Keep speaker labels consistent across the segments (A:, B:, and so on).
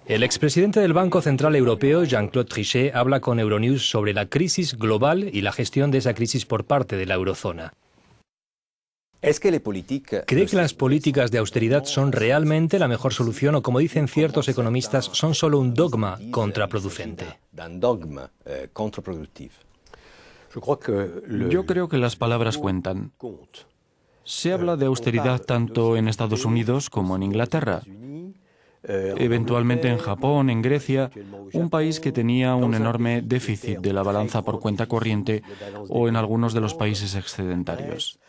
A: El expresidente del Banco Central Europeo, Jean-Claude Trichet, habla con Euronews sobre la crisis global y la gestión de esa crisis por parte de la eurozona. ¿Cree que las políticas de austeridad son realmente la mejor solución o, como dicen ciertos economistas, son solo un dogma contraproducente?
B: Yo creo que las palabras cuentan. Se habla de austeridad tanto en Estados Unidos como en Inglaterra, eventualmente en Japón, en Grecia, un país que tenía un enorme déficit de la balanza por cuenta corriente, o en algunos de los países excedentarios.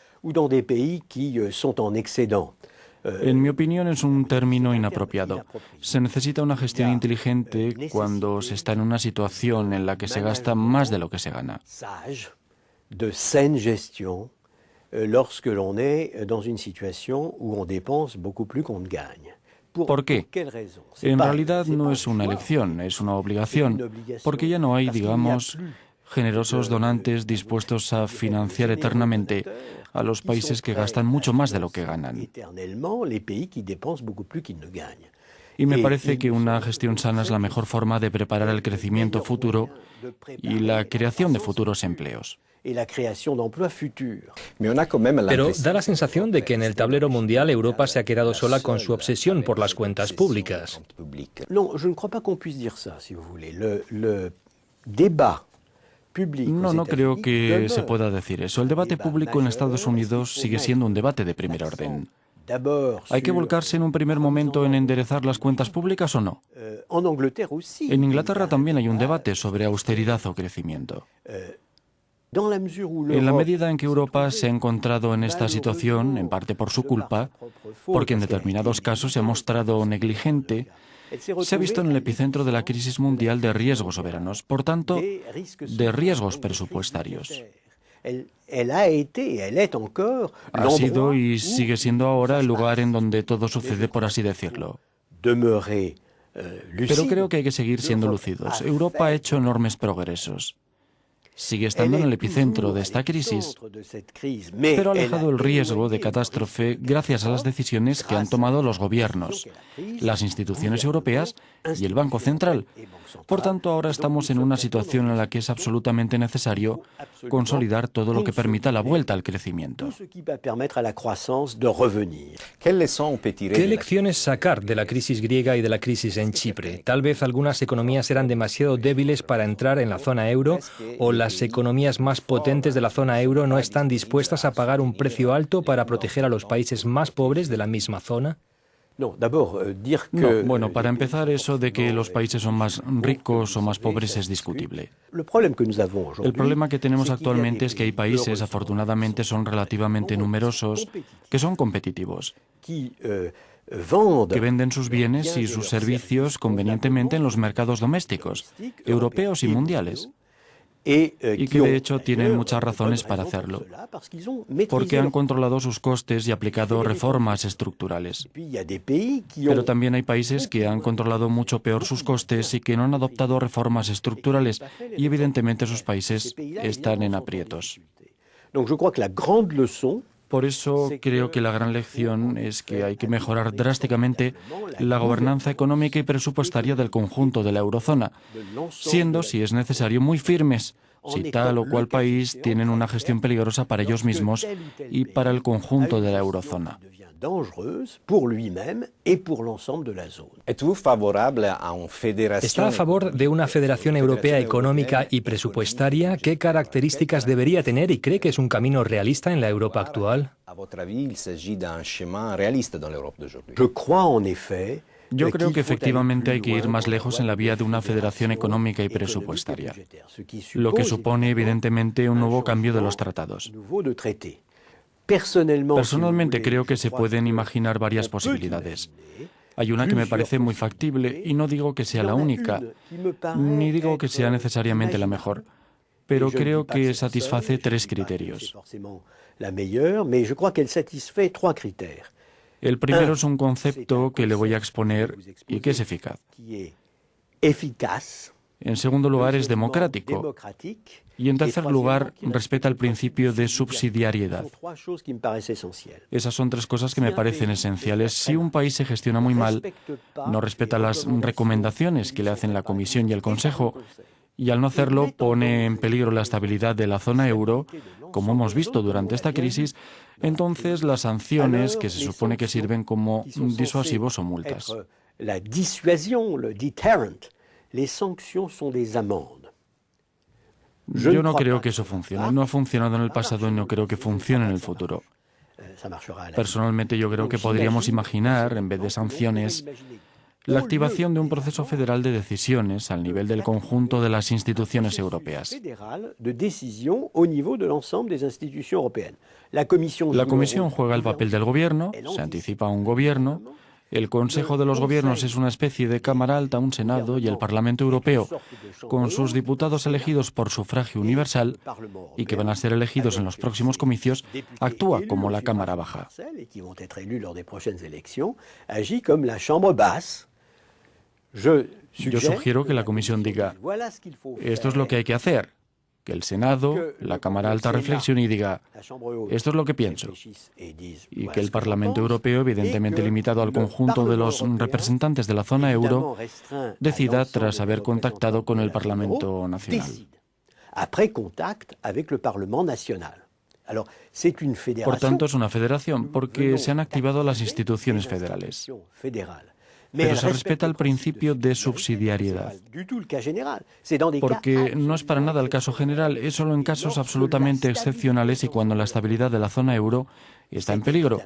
B: En mi opinión es un término inapropiado. Se necesita una gestión inteligente cuando se está en una situación en la que se gasta más de lo que se gana. ¿Por qué? En realidad no es una elección, es una obligación, porque ya no hay, digamos, generosos donantes dispuestos a financiar eternamente a los países que gastan mucho más de lo que ganan. Y me parece que una gestión sana es la mejor forma de preparar el crecimiento futuro y la creación de futuros empleos.
A: Pero da la sensación de que en el tablero mundial Europa se ha quedado sola con su obsesión por las cuentas públicas.
B: No creo que se pueda decir eso. El debate público en Estados Unidos sigue siendo un debate de primer orden. ¿Hay que volcarse en un primer momento en enderezar las cuentas públicas o no? En Inglaterra también hay un debate sobre austeridad o crecimiento. En la medida en que Europa se ha encontrado en esta situación, en parte por su culpa, porque en determinados casos se ha mostrado negligente, se ha visto en el epicentro de la crisis mundial de riesgos soberanos, por tanto, de riesgos presupuestarios. Ha sido y sigue siendo ahora el lugar en donde todo sucede, por así decirlo. Pero creo que hay que seguir siendo lúcidos. Europa ha hecho enormes progresos. Sigue estando en el epicentro de esta crisis, pero ha alejado el riesgo de catástrofe gracias a las decisiones que han tomado los gobiernos, las instituciones europeas y el Banco Central. Por tanto, ahora estamos en una situación en la que es absolutamente necesario consolidar todo lo que permita la vuelta al crecimiento.
A: ¿Qué lecciones sacar de la crisis griega y de la crisis en Chipre? Tal vez algunas economías eran demasiado débiles para entrar en la zona euro, o las economías más potentes de la zona euro no están dispuestas a pagar un precio alto para proteger a los países más pobres de la misma zona.
B: Bueno, para empezar, eso de que los países son más ricos o más pobres es discutible. El problema que tenemos actualmente es que hay países, afortunadamente son relativamente numerosos, que son competitivos, que venden sus bienes y sus servicios convenientemente en los mercados domésticos, europeos y mundiales. Y que de hecho tienen muchas razones para hacerlo, porque han controlado sus costes y aplicado reformas estructurales. Pero también hay países que han controlado mucho peor sus costes y que no han adoptado reformas estructurales, y evidentemente sus países están en aprietos. Por eso creo que la gran lección es que hay que mejorar drásticamente la gobernanza económica y presupuestaria del conjunto de la eurozona, siendo, si es necesario, muy firmes si tal o cual país tienen una gestión peligrosa para ellos mismos y para el conjunto de la eurozona.
A: ¿Está a favor de una federación europea económica y presupuestaria? ¿Qué características debería tener y cree que es un camino realista en la Europa actual?
B: Yo creo que efectivamente hay que ir más lejos en la vía de una federación económica y presupuestaria, lo que supone evidentemente un nuevo cambio de los tratados. Personalmente creo que se pueden imaginar varias posibilidades. Hay una que me parece muy factible y no digo que sea la única, ni digo que sea necesariamente la mejor, pero creo que satisface tres criterios. El primero es un concepto que le voy a exponer y que es eficaz. En segundo lugar, es democrático. Y en tercer lugar, respeta el principio de subsidiariedad. Esas son tres cosas que me parecen esenciales. Si un país se gestiona muy mal, no respeta las recomendaciones que le hacen la Comisión y el Consejo, y al no hacerlo pone en peligro la estabilidad de la zona euro, como hemos visto durante esta crisis, entonces las sanciones, que se supone que sirven como disuasivos o multas.
C: La dissuasion, le deterrent, les sanctions son des amendes.
B: Yo no creo que eso funcione. No ha funcionado en el pasado y no creo que funcione en el futuro. Personalmente yo creo que podríamos imaginar, en vez de sanciones, la activación de un proceso federal de decisiones al nivel del conjunto de las instituciones europeas. La Comisión juega el papel del gobierno, se anticipa a un gobierno. El Consejo de los Gobiernos es una especie de Cámara Alta, un Senado, y el Parlamento Europeo, con sus diputados elegidos por sufragio universal y que van a ser elegidos en los próximos comicios, actúa como la Cámara Baja. Yo sugiero que la Comisión diga, esto es lo que hay que hacer. Que el Senado, la Cámara Alta reflexione y diga, esto es lo que pienso. Y que el Parlamento Europeo, evidentemente limitado al conjunto de los representantes de la zona euro, decida tras haber contactado con el Parlamento Nacional. Por tanto, es una federación porque se han activado las instituciones federales. Pero se respeta el principio de subsidiariedad, porque no es para nada el caso general, es solo en casos absolutamente excepcionales y cuando la estabilidad de la zona euro está en peligro.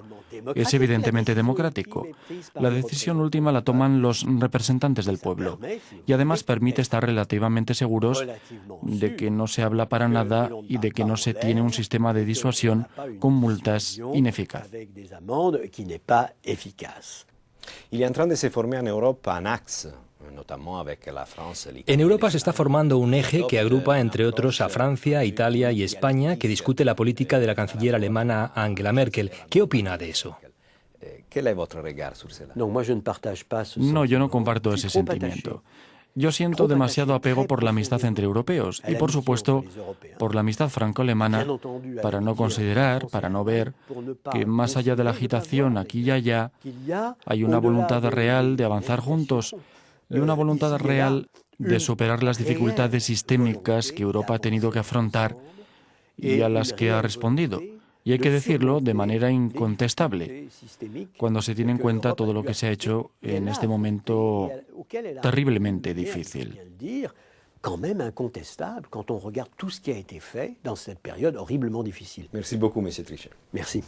B: Es evidentemente democrático. La decisión última la toman los representantes del pueblo y además permite estar relativamente seguros de que no se habla para nada y de que no se tiene un sistema de disuasión con multas ineficaz.
D: Il est en train de se former en Europa un axe, notamment avec la France.
A: En Europa se está formando un eje que agrupa, entre otros, a Francia, Italia y España, que discute la política de la canciller alemana Angela Merkel. ¿Qué opina de eso?
B: No, yo no comparto ese sentimiento. Yo siento demasiado apego por la amistad entre europeos y, por supuesto, por la amistad franco-alemana, para no considerar, para no ver que más allá de la agitación aquí y allá, hay una voluntad real de avanzar juntos y una voluntad real de superar las dificultades sistémicas que Europa ha tenido que afrontar y a las que ha respondido. Y hay que decirlo de manera incontestable, cuando se tiene en cuenta todo lo que se ha hecho en este momento terriblemente difícil.
C: Merci beaucoup, Monsieur Trichet. Merci.